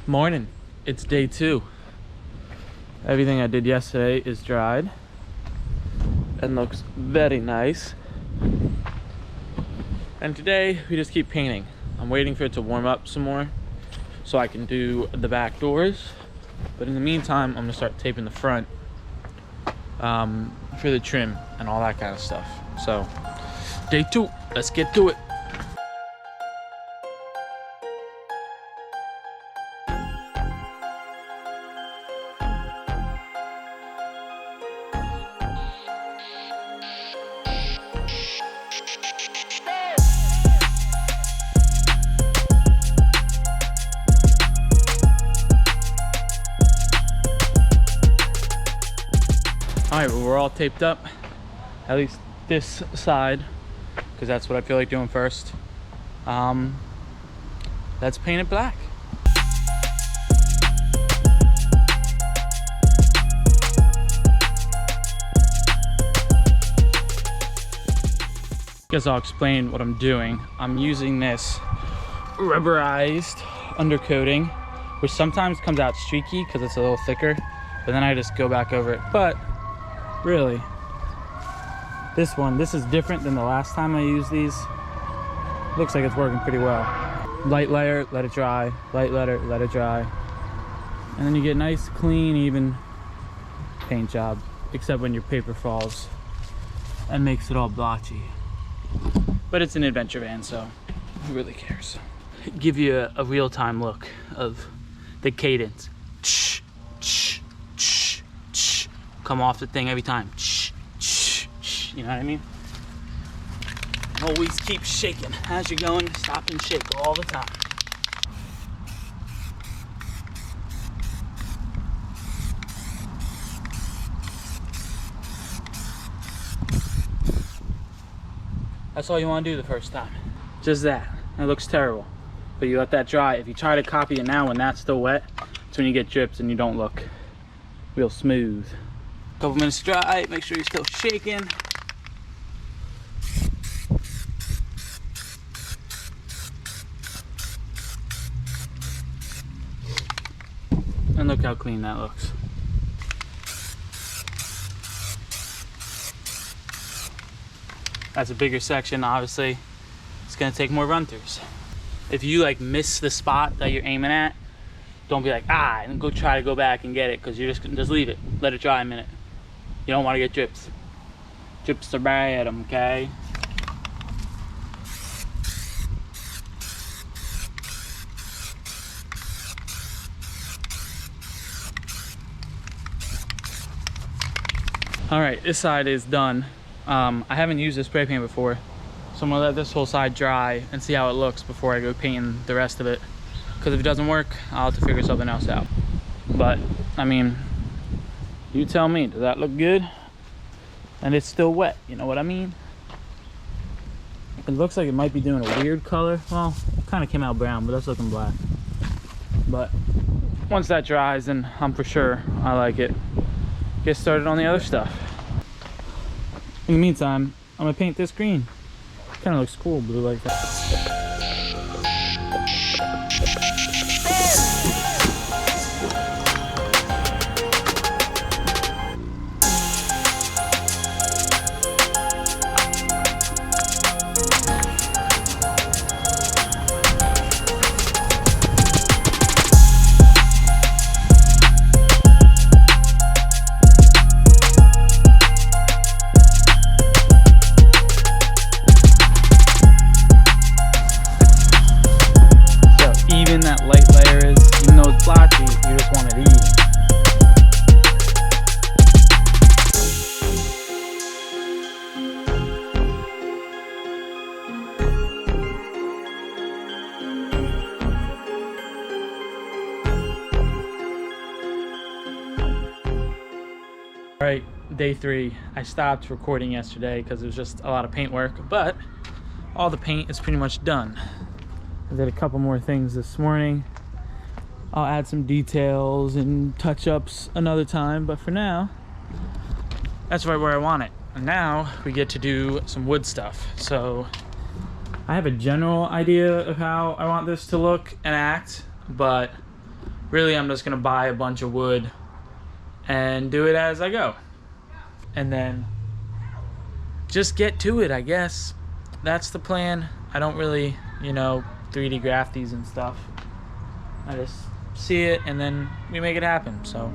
Morning. It's day 2. Everything I did yesterday is dried and looks very nice. And today we just keep painting. I'm waiting for it to warm up some more so I can do the back doors. But in the meantime, I'm gonna start taping the front for the trim and all that kind of stuff. So day 2, let's get to it. All right, well, we're all taped up, at least this side, because that's what I feel like doing first. Let's paint it black. Guess I'll explain what I'm doing. I'm using this rubberized undercoating, which sometimes comes out streaky because it's a little thicker, but then I just go back over it. But really, this is different than the last time I used these. Looks like it's working pretty well. Light layer, let it dry. Light layer, let it dry. And then you get nice, clean, even paint job, except when your paper falls and makes it all blotchy. But it's an adventure van, so who really cares? Give you a real-time look of the cadence. Come off the thing every time. You know what I mean? Always keep shaking as you're going. Stop and shake all the time. That's all you want to do the first time. Just that. It looks terrible, but you let that dry. If you try to copy it now when that's still wet, it's when you get drips and you don't look real smooth. Couple minutes dry, make sure you're still shaking. And look how clean that looks. That's a bigger section, obviously. It's gonna take more run-throughs. If you like miss the spot that you're aiming at, don't be like, and go try to go back and get it, because you're just leave it. Let it dry a minute. You don't want to get drips. Drips are bad, okay? All right, this side is done. I haven't used this spray paint before, so I'm gonna let this whole side dry and see how it looks before I go painting the rest of it. Because if it doesn't work, I'll have to figure something else out. But, I mean, you tell me, does that look good? And it's still wet, you know what I mean? It looks like it might be doing a weird color. Well, it kind of came out brown, but that's looking black. But once that dries, then I'm for sure I like it. Get started on the other stuff. In the meantime, I'm gonna paint this green. Kind of looks cool, blue like that. That light layer is, even though it's blotchy, you just want it even. All right, day 3. I stopped recording yesterday because it was just a lot of paint work, but all the paint is pretty much done. I did a couple more things this morning. I'll add some details and touch-ups another time, but for now, that's right where I want it. And now we get to do some wood stuff. So I have a general idea of how I want this to look and act, but really I'm just gonna buy a bunch of wood and do it as I go. And then just get to it, I guess. That's the plan. I don't really, 3D graph these and stuff. I just see it and then we make it happen. So